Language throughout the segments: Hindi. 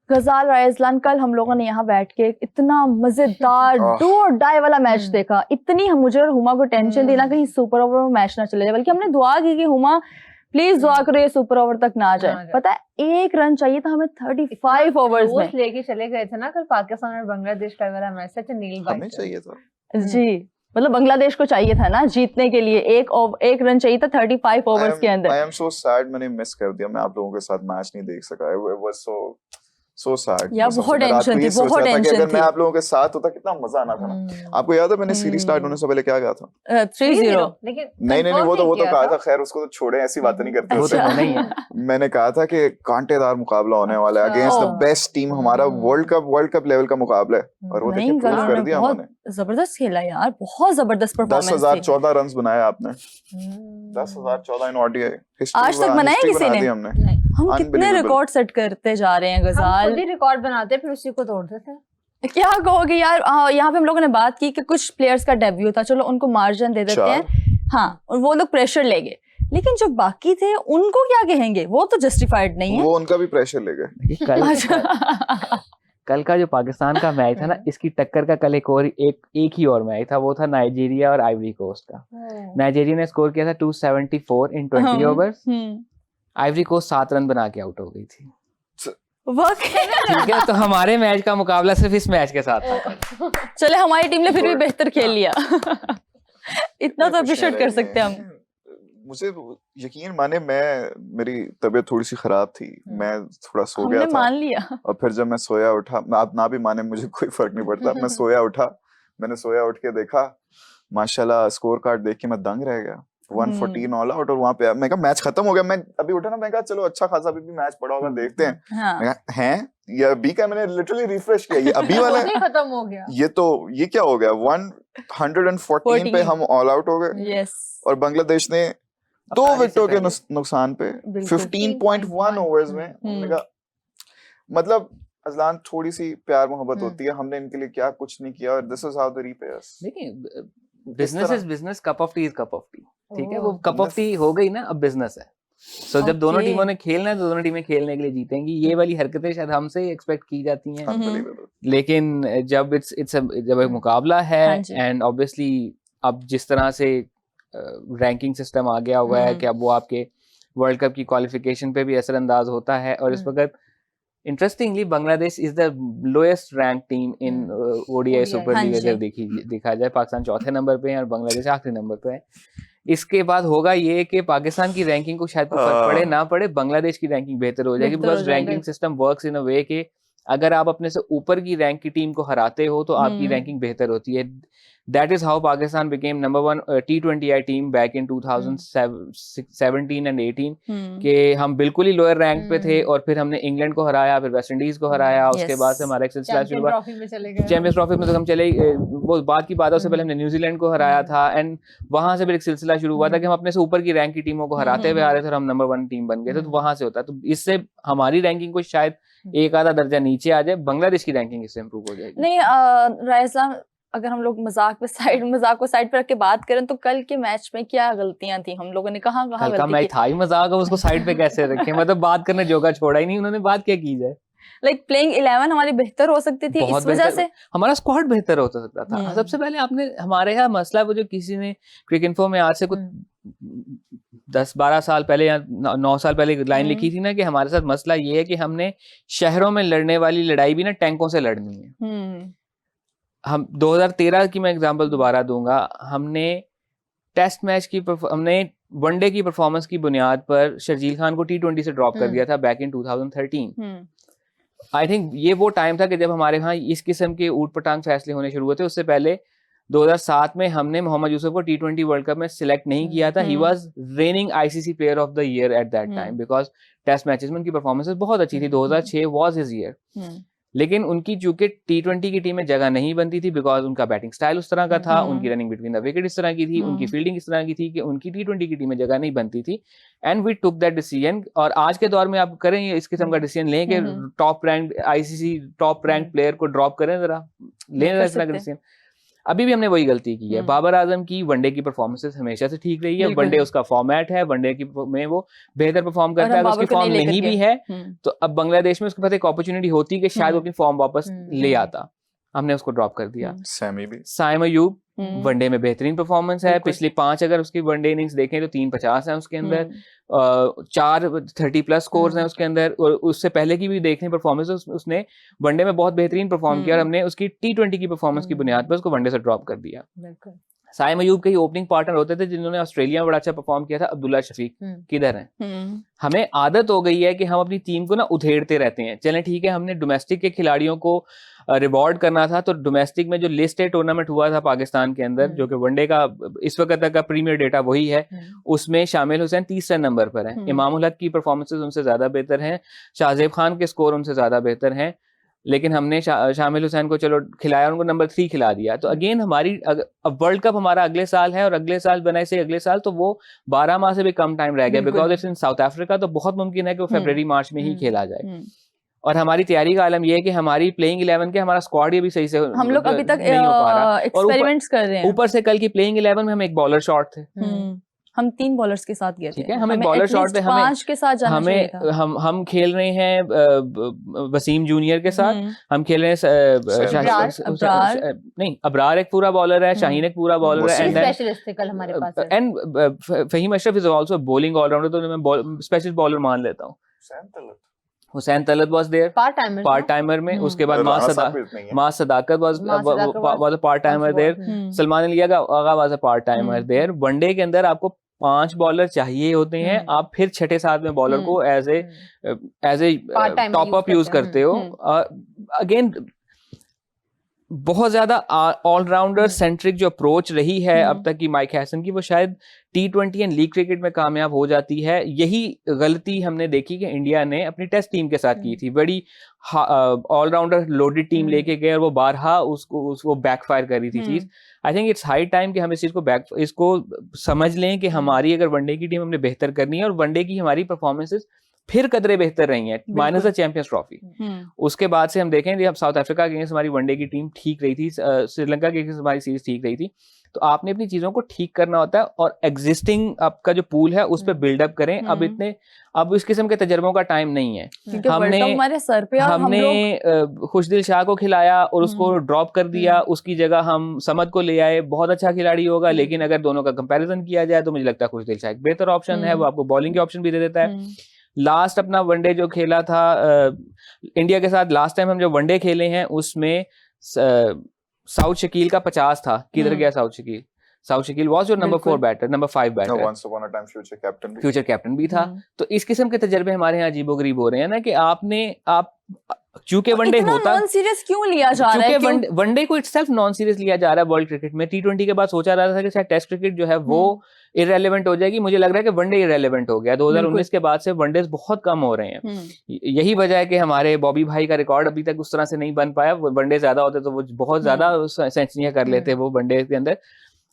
गजाल रायसलान, कल हम लोगों ने यहाँ बैठ के इतना मजेदार डू और डाई वाला मैच देखा। इतनी हम मुझे और हुमा को टेंशन थी ना कहीं सुपर ओवर में मैच ना चले जाए, बल्कि हमने दुआ की कि हुमा प्लीज दुआ करो ये सुपर ओवर तक ना जाए। पता है 1 रन चाहिए था हमें 35 ओवर्स में। लेके चले गए थे ना कल पाकिस्तान और बांग्लादेश का वाला मैच, सच नील हमें चाहिए था जी, मतलब बांग्लादेश को चाहिए था ना जीतने के लिए, एक रन चाहिए था 35 ओवर्स के अंदर। आई एम सो सैड, मैंने मिस कर दिया, मैं आप लोगों के साथ मैच नहीं देख सका। It was so sad। यार बहुत टेंशन थी, बहुत टेंशन थी। अगर मैं आप लोगों के साथ होता कितना मजा आना था ना। आपको याद है मैंने सीरीज स्टार्ट होने से पहले क्या कहा था? 3-0। लेकिन नहीं वो तो कहा था, खैर उसको तो छोड़े, ऐसी बातें नहीं करते होते। नहीं है। मैंने कहा था कि कांटेदार मुकाबला होने वाला है अगेंस्ट द बेस्ट टीम, हमारा वर्ल्ड कप लेवल का मुकाबला है। और वो देखिए प्रूव कर दिया हमने। जबरदस्त खेला यार, बहुत जबरदस्त परफॉर्मेंस। 10,014 रन्स बनाए आपने। 10,014 इन ओडीआई। आज तक बनाया किसी ने? हमने। हम कितने रिकॉर्ड सेट करते जा रहे हैं गजाल। हम रिकॉर्ड बनाते फिर उसी को तोड़ देते हैं। क्या कहोगे यार? यहाँ पे हम लोगों ने बात की कि कुछ प्लेयर्स का डेब्यू था, चलो उनको मार्जिन दे देते हैं, हाँ वो लोग प्रेशर लेंगे, लेकिन जो बाकी थे उनको क्या कहेंगे? वो तो जस्टिफाइड नहीं है। वो उनका भी प्रेशर ले गए। कल का जो पाकिस्तान का मैच था ना, इसकी टक्कर का कल एक ही और मैच था, वो था नाइजीरिया और आइवरी कोस्ट का। नाइजीरिया ने स्कोर किया था 274 इन 20 ओवर्स। आइवरी कोस्ट 7 रन बना के आउट हो गई थी। ठीक है, तो हमारे मैच का मुकाबला सिर्फ इस मैच के साथ था। चले हमारी टीम ने फिर भी बेहतर खेल लिया। इतना तो अप्रिशिएट कर सकते हैं हम। मुझे यकीन माने, मेरी तबीयत थोड़ी सी खराब थी, मैं थोड़ा सो गया था, मान लिया। और फिर जब मैं सोया उठा, आप ना भी माने मुझे कोई फर्क नहीं पड़ता, मैं सोया उठा, मैंने सोया उठ के देखा, माशाल्लाह स्कोर कार्ड देख के मैं दंग रह गया। 114 ऑल आउट, और वहां पे मैं कहा मैच खत्म हो गया। मैं अभी उठा ना, मैं कहा चलो अच्छा खासा अभी भी मैच पड़ा होगा, देखते हैं। हाँ। मैं कहा हैं ये अभी का, मैंने लिटरली रिफ्रेश किया, ये अभी वाला है, खत्म हो गया। ये क्या हो गया? 114 पे हम ऑल आउट हो गए। यस। और बांग्लादेश ने 2 विकेटों के नुकसान पे 15.1 ओवर्स में, उन्होंने कहा मतलब अजलान थोड़ी सी प्यार मोहब्बत होती है, हमने इनके लिए क्या कुछ नहीं किया, और this is how they repay us. देखिए business is business, cup of tea is cup of tea. ठीक है, वो कप ऑफ टी हो गई ना, अब बिजनेस है। सो जब दोनों टीमों ने खेलना है तो दोनों टीमें खेलने के लिए जीतेंगी। ये वाली हरकतें शायद हमसे एक्सपेक्ट की जाती हैं, लेकिन जब जब एक मुकाबला है, एंड ऑब्वियसली अब जिस तरह से रैंकिंग सिस्टम आ गया हुआ है कि अब वो आपके वर्ल्ड कप की क्वालिफिकेशन पे भी असरअंदाज होता है। और इस वक्त interestingly Bangladesh is the lowest rank team in ODI super league. अगर देखा जाए, पाकिस्तान 4थे नंबर पे है और बांग्लादेश आखिरी नंबर पे है। इसके बाद होगा ये कि पाकिस्तान की रैंकिंग को शायद फर्क पड़े ना पड़े, बांग्लादेश की रैंकिंग बेहतर हो जाएगी, because ranking system works in a way कि अगर आप अपने से ऊपर की रैंक की टीम को हराते हो तो आपकी रैंकिंग बेहतर होती है। That is how Pakistan became number 1 T20I team back in 2017 and 18 कि हम बिल्कुल ही लोअर रैंक पे थे, और फिर हमने इंग्लैंड को हराया, फिर वेस्ट इंडीज को हराया, उसके बाद से हमारा एक सिलसिला शुरू हुआ। चैंपियंस ट्रॉफी में तो हम चले, वो बात की बात है, उससे पहले हमने न्यूजीलैंड को हराया था, एंड वहां से फिर एक सिलसिला शुरू हुआ था कि हम अपने से ऊपर की रैंक की टीमों को हराते हुए आ रहे थे और हम नंबर 1 टीम बन गए थे। तो वहां से होता है, तो इससे हमारी रैंकिंग को शायद एक आधा दर्जा नीचे आ जाए, बांग्लादेश की रैंकिंग इससे इंप्रूव हो जाएगी। नहीं रायसलान, अगर हम लोग मजाक को साइड पे रख के बात करें तो कल के मैच में क्या गलतियां थी? हम लोगों ने कहाँ कल का मैच था ही मजाक, उसको साइड पे कैसे रखें? मतलब बात करने जोगा छोड़ा ही नहीं उन्होंने, बात क्या की जाए? लाइक प्लेइंग 11 हमारी बेहतर हो सकती थी, इस वजह से हमारा स्क्वाड बेहतर हो सकता था। सबसे पहले आपने हमारे यहाँ मसला, वो जो किसी ने क्रिक इन्फो में आज से कुछ 10-12 साल पहले या 9 साल पहले लाइन लिखी थी ना कि हमारे साथ मसला ये है कि हमने शहरों में लड़ने वाली लड़ाई भी ना टैंकों से लड़नी है। हम 2013 की मैं एग्जांपल दोबारा दूंगा, हमने टेस्ट मैच की हमने वनडे की परफॉर्मेंस की बुनियाद पर शर्जील खान को T20 से ड्रॉप कर दिया था बैक इन 2013। आई थिंक ये वो टाइम था कि जब हमारे यहाँ इस किस्म के ऊट पटांग फैसले होने शुरू हुए थे। उससे पहले 2007 में हमने मोहम्मद यूसुफ को T20 वर्ल्ड कप में सिलेक्ट नहीं किया था। He was reigning ICC player of the year at that time, because test matches में उनकी परफॉर्मेंसेस बहुत अच्छी थी। 2006 वाज हिज ईयर, लेकिन उनकी चूंकि T20 की टीम में जगह नहीं बनती थी, बिकॉज उनका बैटिंग स्टाइल उस तरह का था, उनकी रनिंग बिटवीन द विकेट इस तरह की थी, उनकी फील्डिंग इस तरह की थी कि उनकी T20 की टीम में जगह नहीं बनती थी। And we took that decision. और आज के दौर में आप करें इस किस्म का डिसीजन लें कि top rank ICC top rank player को ड्रॉप करें, जरा लें इस तरह का डिसीजन। अभी भी हमने वही गलती की है। हम्म। बाबर आजम की वनडे की परफॉर्मेंसेस हमेशा से ठीक रही है, बिल्कुल। वनडे उसका फॉर्मेट है, वनडे की में वो बेहतर परफॉर्म करता है। हम अगर उसकी बाबर को फॉर्म नहीं नहीं लेकर भी गए। है तो अब बांग्लादेश में उसके पास एक अपॉर्चुनिटी होती कि शायद वो अपनी फॉर्म वापस ले आता, हमने उसको ड्रॉप कर दिया। सैमी भी साइम अयूब हम्म। वनडे में बेहतरीन परफॉर्मेंस है, बिल्कुल। पिछली 5 अगर उसकी वनडे इनिंग्स देखें तो 350 है उसके अंदर, हम्म। 4 30+ स्कोर्स हैं उसके अंदर, और उससे पहले की भी देखें परफॉर्मेंस उसने वनडे में बहुत बेहतरीन परफॉर्म किया और हमने उसकी T20 की परफॉर्मेंस की बुनियाद पर उसको वनडे से ड्रॉप कर दिया। बिल्कुल। साइम अयूब के ही ओपनिंग पार्टनर होते थे जिन्होंने ऑस्ट्रेलिया में बड़ा अच्छा परफॉर्म किया था, अब्दुल्ला शफीक किधर हैं? हम्म। हमें आदत हो गई है कि हम अपनी टीम को ना उधेड़ते रहते हैं। चलें ठीक है, हमने डोमेस्टिक के खिलाड़ियों को रिवॉर्ड करना था, तो डोमेस्टिक में जो लिस्ट है टूर्नामेंट हुआ था पाकिस्तान के अंदर, जो कि वनडे का इस वक्त तक का प्रीमियर डेटा वही है, उसमें शामिल हुसैन 30 नंबर पर है, इमामुल हक की परफॉर्मेंसेस उनसे ज्यादा बेहतर हैं, शाहजेब खान के स्कोर उनसे ज्यादा बेहतर हैं, लेकिन हमने शामिल हुसैन को चलो खिलाया, उनको नंबर 3 खिला दिया। तो अगेन हमारी अब वर्ल्ड कप हमारा अगले साल है और अगले साल बनाए से अगले साल, तो वो 12 माह से भी कम टाइम रह गया, because it's in south Africa, तो बहुत मुमकिन है कि वो फरवरी मार्च में ही खेला जाए। और हमारी तैयारी का आलम यह है कि हमारी प्लेइंग 11 के हमारा स्क्वाड ये भी सही से हम लोग अभी तक नहीं हो पा रहा, एक्सपेरिमेंट्स कर रहे हैं। ऊपर से कल की प्लेइंग 11 में हम एक बॉलर शॉर्ट थे, हम 3 बॉलर्स के साथ गए थे, ठीक है, हमें बॉलर शॉट पे 5 के साथ जाना चाहिए था। हम खेल रहे हैं वसीम जूनियर के साथ, हम खेल रहे हैं नहीं, अबरार एक पूरा बॉलर है, शाहीन एक पूरा बॉलर है, स्पेशलिस्ट थे कल हमारे पास, and Faheem Ashraf is also bowling all rounder, तो मैं स्पेशल बॉलर मान लेता हूँ। Hussain Talat was there part timer में, उसके बाद मां Sadaqat was a part timer there, Salman Ali Agha was a part timer there. One day के अंदर आपको 5 बॉलर चाहिए होते हैं, आप फिर 6-7वें बॉलर को as a top up use करते हो। अगेन बहुत ज्यादा ऑलराउंडर सेंट्रिक जो अप्रोच रही है अब तक की माइक हैसन की, वो शायद T20 एंड लीग क्रिकेट में कामयाब हो जाती है। यही गलती हमने देखी कि इंडिया ने अपनी टेस्ट टीम के साथ की थी, बड़ी ऑलराउंडर लोडेड टीम लेके गए और वो बारहा उसको बैकफायर कर रही थी चीज। I think it's high time कि हम इस चीज को इसको समझ लें कि हमारी अगर वनडे की टीम हमने बेहतर करनी है, और वनडे की हमारी परफॉर्मेंसेस फिर कदरे बेहतर रही हैं माइनस द चैंपियंस ट्रॉफी। उसके बाद से हम देखें जब साउथ अफ्रीका के अगेंस्ट हमारी वनडे की टीम ठीक रही थी, श्रीलंका के अगेंस्ट हमारी सीरीज ठीक रही थी, तो आपने अपनी चीजों को ठीक करना होता है और एग्जिस्टिंग आपका जो पूल है उस पर बिल्डअप करें। अब इस किस्म के तजर्बों का टाइम नहीं है। हमारे सर पे हमने खुशदिल शाह को खिलाया और उसको ड्रॉप कर दिया, उसकी जगह हम समद को ले आए, बहुत अच्छा खिलाड़ी होगा, लेकिन अगर दोनों का कंपैरिजन किया जाए तो मुझे लगता है खुशदिल शाह एक बेहतर ऑप्शन है, वो आपको बॉलिंग के ऑप्शन भी दे देता है। लास्ट अपना वनडे जो खेला था इंडिया के साथ, लास्ट टाइम हम जो वनडे खेले हैं उसमें साउथ शकील का 50 था, किधर गया Saud Shakeel? Saud Shakeel was your number 4 batter, number 5 batter, once upon a time future captain भी था। तो इस किस्म के तजर्बे हमारे यहाँ अजीबोगरीब हो रहे हैं ना, कि आप चूंकि वनडे होता नॉन सीरियस क्यों लिया जा रहा है, क्योंकि वनडे को इटसेल्फ नॉन सीरियस लिया जा रहा है वर्ल्ड क्रिकेट में। T20 के बाद सोचा रहा था कि शायद टेस्ट क्रिकेट जो है वो इररेलेवेंट हो जाएगी, मुझे लग रहा है कि वनडे इररेलेवेंट हो गया। 2019 के बाद से वनडेज बहुत कम हो रहे हैं। यही वजह है कि हमारे बॉबी भाई का रिकॉर्ड अभी तक उस तरह से नहीं बन पाया। वनडे ज्यादा होते तो वो बहुत ज्यादा सेंचुरियां कर लेते वो वनडे के अंदर।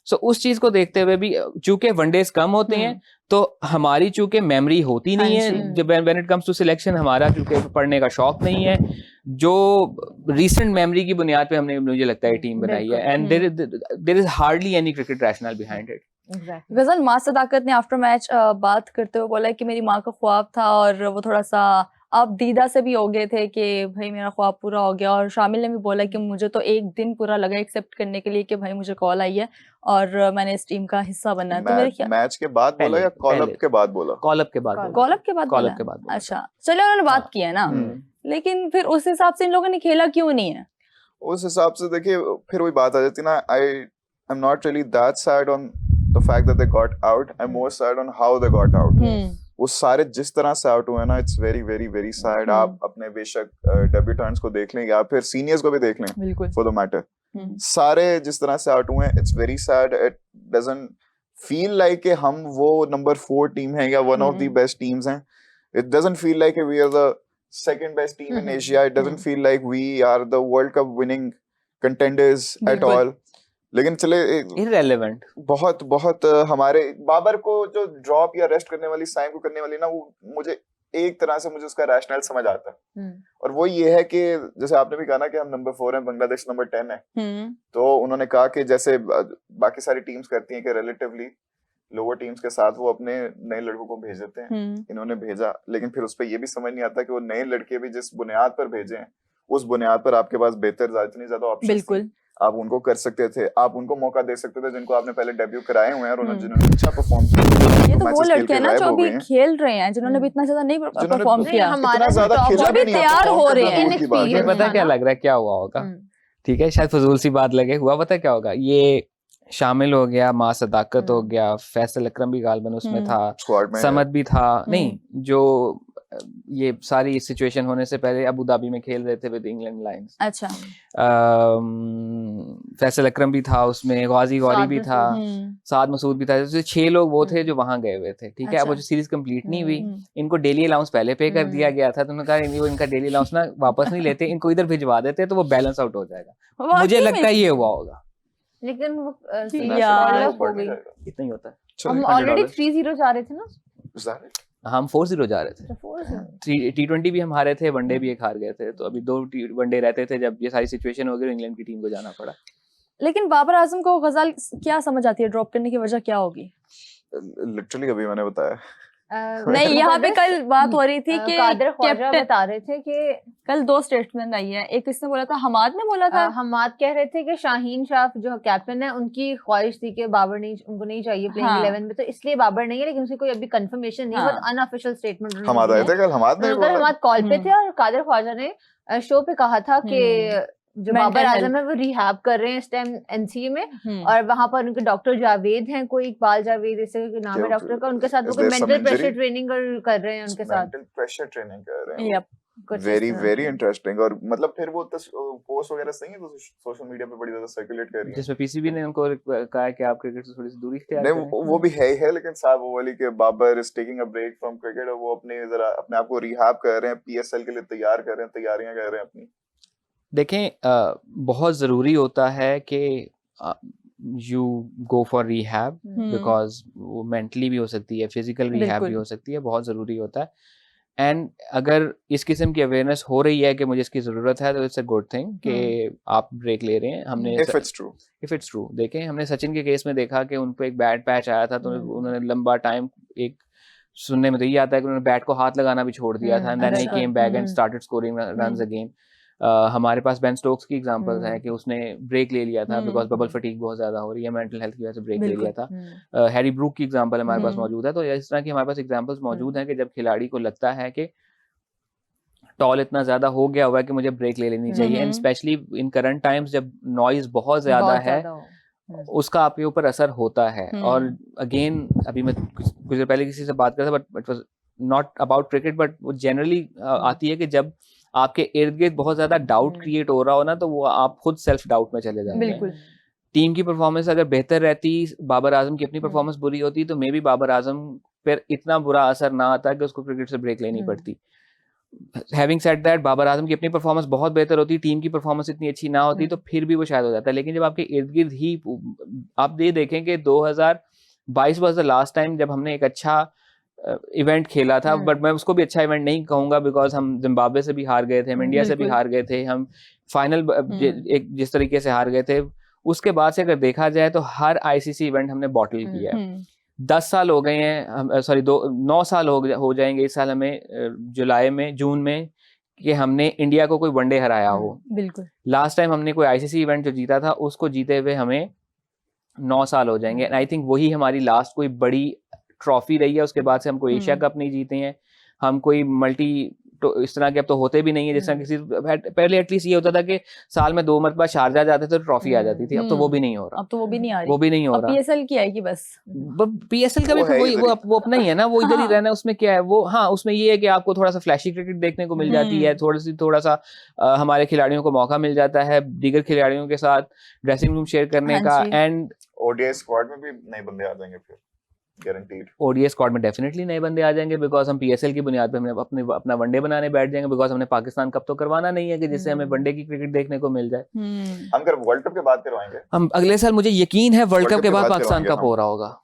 सो उस चीज को देखते हुए भी चूंकि वनडेज कम होते हैं तो हमारी चूंकि मेमोरी होती नहीं है जब when it comes to selection, हमारा चूंकि पढ़ने का शौक नहीं है, जो रीसेंट मेमोरी की बुनियाद पे हमने मुझे लगता है टीम बनाई है, and there is hardly any cricket rational behind it. गजल मां सदाकत ने आफ्टर मैच बात करते हुए बोला कि मेरी माँ का ख्वाब था और वो थोड़ा सा आप दीदा से भी हो गए थे कि भाई मेरा ख्वाब पूरा हो गया, और शामिल ने भी बोला कि मुझे तो एक दिन पूरा लगा एक्सेप्ट करने के लिए कि भाई मुझे कॉल आई है और मैंने इस टीम का हिस्सा बनना है। तो मेरे क्या मैच के बाद बोला या कॉल अप के बाद बोला? कॉल अप के बाद बोला। अच्छा चलो उन्होंने बात की है ना, लेकिन फिर उस हिसाब से इन लोगों ने खेला क्यों नहीं है? उस हिसाब से देखिए फिर वही बात आ जाती ना, I am not really that sad on the fact that they got out, I am more sad on how they got out. वो सारे जिस तरह से आउट हुए ना, it's very very very sad. आप अपने बेशक डेब्यूटेंट्स को देख लें या फिर सीनियर्स को भी देख लें फॉर द मैटर, सारे जिस तरह से आउट हुए, it's very sad. It doesn't feel like कि हम वो नंबर 4 टीम है या one of the best teams हैं। It doesn't feel like we are the second best team in Asia. It doesn't feel like we are the world cup winning contenders at all. लेकिन चले इररेलेवेंट बहुत हमारे बाबर को जो ड्रॉप या रेस्ट करने वाली, साइम को करने वाली ना, वो मुझे एक तरह से मुझे उसका रैशनल समझ आता है। और वो ये है कि जैसे आपने भी कहा ना कि हम नंबर 4 हैं, बांग्लादेश नंबर 10 है। तो उन्होंने कहा कि जैसे बाकी सारी टीम्स करती हैं कि रिलेटिवली लोअर टीम्स के साथ वो अपने नए लड़कों को भेज देते हैं, इन्होंने भेजा, लेकिन फिर उस पर ये भी समझ नहीं आता कि वो नए लड़के भी जिस बुनियाद पर भेजे हैं उस बुनियाद पर आपके पास बेहतर इतनी ज्यादा ऑप्शंस बिल्कुल आप उनको कर सकते थे, आप उनको मौका दे सकते थे जिनको आपने पहले डेब्यू कराए हुए हैं और उन्होंने जिन्होंने अच्छा परफॉर्म किया। ये तो वो लड़के हैं ना जो अभी खेल रहे हैं, जिन्होंने भी इतना ज्यादा नहीं परफॉर्म किया, इतना ज्यादा खेला भी नहीं, तैयार हो रहे हैं। ये पता क्या लग रहा है क्या हुआ होगा, ठीक है, शायद फजूल सी बात लगे, हुआ पता क्या होगा, ये शामिल हो गया, माँ सदाकत हो गया, फैसल अकरम भी गालबन उसमें था, समद भी था, नहीं जो ये सारी सिचुएशन होने से पहले अबू धाबी में खेल रहे थे विद इंग्लैंड लायंस। अच्छा फैसल अकरम भी था उसमें, गाजी गौरी भी था, साद मसूद भी था, तो 6 लोग वो थे जो वहां गए हुए थे, ठीक है। अब वो जो सीरीज कंप्लीट नहीं हुई, इनको डेली अलाउंस पहले पे कर दिया गया था, तो उन्होंने कहा इनका डेली अलाउंस ना वापस नहीं लेते, इनको इधर भिजवा देते तो वो बैलेंस आउट हो जाएगा। मुझे लगता है ये हुआ होगा, लेकिन वो यार हो गई, इतना ही होता है। हम ऑलरेडी 3-0 जा रहे थे ना, हम 4-0 जा रहे थे, T20 भी हम हारे थे, वनडे भी एक हार गए थे, तो अभी 2 वनडे रहते थे जब ये सारी सिचुएशन हो गई, इंग्लैंड की टीम को जाना पड़ा। लेकिन बाबर आजम को गजाल क्या समझ आती है, ड्रॉप करने की वजह क्या होगी? लिटरली अभी मैंने बताया नहीं, यहाँ पे कल बात हो रही थी कि कादिर ख्वाजा बता रहे थे कि कल 2 स्टेटमेंट आई है, एक इसने बोला था, हमाद ने बोला था, हमाद कह रहे थे कि शाहीन शाह जो कैप्टन है उनकी ख्वाहिश थी कि बाबर नहीं, उनको नहीं चाहिए प्लेइंग 11 में, तो इसलिए बाबर नहीं है, लेकिन उसकी कोई अभी कंफर्मेशन नहीं, बहुत अनऑफिशियल स्टेटमेंट हमाद आए थे कल, हमाद कॉल पे थे और कादिर ख्वाजा ने शो पे कहा था कि जो बाबर आजम है वो रिहैब कर रहे हैं इस टाइम एनसीए में, और वहां पर उनके डॉक्टर जावेद हैं, कोई इकबाल जावेद ऐसे नाम है डॉक्टर का, उनके साथ वो कोई मेंटल प्रेशर ट्रेनिंग कर रहे हैं उनके साथ, मेंटल प्रेशर ट्रेनिंग कर रहे हैं। Very very interesting. और मतलब फिर वो पोस्ट वगैरह सही है तो सोशल मीडिया पे बड़ी ज्यादा सर्कुलेट कर रही है, जिसमें पीसीबी ने उनको कहा है कि आप क्रिकेट से थोड़ी सी दूरी इख्तियार करें। नहीं वो भी है, लेकिन साहब वो वाली के Babar is taking a break from cricket, और वो अपने जरा अपने आप को रिहैब कर रहे हैं, पीएसएल के लिए तैयार कर रहे हैं, तैयारियां कर रहे हैं अपनी। देखें बहुत ज़रूरी होता है कि you go for rehab, because वो मेंटली भी हो सकती है, फिजिकल रिहैब भी हो सकती है, बहुत ज़रूरी होता है। एंड अगर इस किस्म की अवेयरनेस हो रही है कि मुझे इसकी ज़रूरत है, तो इट्स अ गुड थिंग कि आप ब्रेक ले रहे हैं। हमने इफ इट्स ट्रू देखें, हमने सचिन के केस में देखा कि उन पर एक बैड पैच आया था, तो उन्होंने लंबा टाइम, एक सुनने में तो ये आता है कि उन्होंने बैट को हाथ लगाना भी छोड़ दिया था, and then he came back and started scoring runs again. हमारे पास बेन स्टोक्स की एग्जांपल्स हैं कि उसने ब्रेक ले लिया था बिकॉज बबल फटीग बहुत ज्यादा हो रही है, मेंटल हेल्थ की वजह से ब्रेक ले लिया था। हैरी ब्रूक की एग्जांपल हमारे पास मौजूद है। तो इस तरह की हमारे पास एग्जांपल्स मौजूद हैं कि जब खिलाड़ी को लगता है कि टॉल इतना ज्यादा हो गया हुआ है कि मुझे ब्रेक ले लेनी चाहिए, and specially in current times जब नॉइज बहुत ज्यादा है, उसका आपके ऊपर असर होता है। और अगेन अभी मैं कुछ देर पहले किसी से बात कर रहा था, but it was not about cricket, but वो जनरली आती है कि जब आपके इर्द गिर्द बहुत ज्यादा डाउट क्रिएट हो रहा हो ना, तो वो आप खुद सेल्फ डाउट में चले जाते हैं। टीम की परफॉर्मेंस अगर बेहतर रहती, बाबर आजम की अपनी परफॉर्मेंस बुरी होती, तो मे बी बाबर आजम पर इतना बुरा असर ना आता कि उसको क्रिकेट से ब्रेक लेनी पड़ती। Having said that, Babar Azam की अपनी परफॉर्मेंस बहुत बेहतर होती, टीम की परफॉर्मेंस इतनी अच्छी ना होती, तो फिर भी वो शायद हो जाता है। लेकिन जब आपके इर्द गिर्द ही, आप ये देखें कि 2022 वाज द लास्ट टाइम जब हमने एक अच्छा इवेंट खेला था, बट मैं उसको भी अच्छा इवेंट नहीं कहूंगा बिकॉज हम जिम्बाब्वे से भी हार गए थे, हम इंडिया से भी हार गए थे, हम फाइनल एक जिस तरीके से हार गए थे, उसके बाद से अगर देखा जाए तो हर आईसीसी इवेंट हमने बॉटल किया है। 10 साल हो गए हैं, सॉरी 9 साल हो जाएंगे इस साल हमें जून में कि हमने इंडिया को कोई वनडे हराया हो। बिल्कुल। लास्ट टाइम हमने कोई आईसीसी इवेंट जो जीता था उसको जीते हुए हमें 9 साल हो जाएंगे, एंड आई थिंक वही हमारी लास्ट कोई बड़ी ट्रॉफी रही है। उसके बाद से हम कोई एशिया कप नहीं जीते हैं, हम कोई मल्टी तो इस तरह के अब तो होते भी नहीं है, जिस तरह किसी पहले एटलीस्ट ये होता था कि साल में 2 मरतबा शारजा जाते थे तो ट्रॉफी आ जाती थी, अब तो वो भी नहीं हो रहा। अब तो वो भी नहीं आ रही, वो भी नहीं हो रहा। पीएसएल की आएगी बस। पीएसएल का भी वो अपना ही है ना, वो इधर ही रहना है। उसमें क्या है वो, हाँ उसमें ये है कि आपको थोड़ा सा फ्लैशी क्रिकेट देखने को मिल जाती है, थोड़ा सा हमारे खिलाड़ियों को मौका मिल जाता है दीगर खिलाड़ियों के साथ ड्रेसिंग रूम शेयर करने का, एंड ओडीआई स्क्वाड में भी नए बंदे आ जाएंगे फिर गारंटीड। ओडीआई स्क्वाड में डेफिनेटली नए बंदे आ जाएंगे बिकॉज हम पीएसएल की बुनियाद पे हमने अपना वनडे बनाने बैठ जाएंगे, बिकॉज हमने पाकिस्तान कप तो करवाना नहीं है कि जिससे हमें वनडे की क्रिकेट देखने को मिल जाए। हम अगर वर्ल्ड कप के बाद करवाएंगे, हम अगले साल, मुझे यकीन है वर्ल्ड कप के बाद पाकिस्तान कप हो रहा होगा।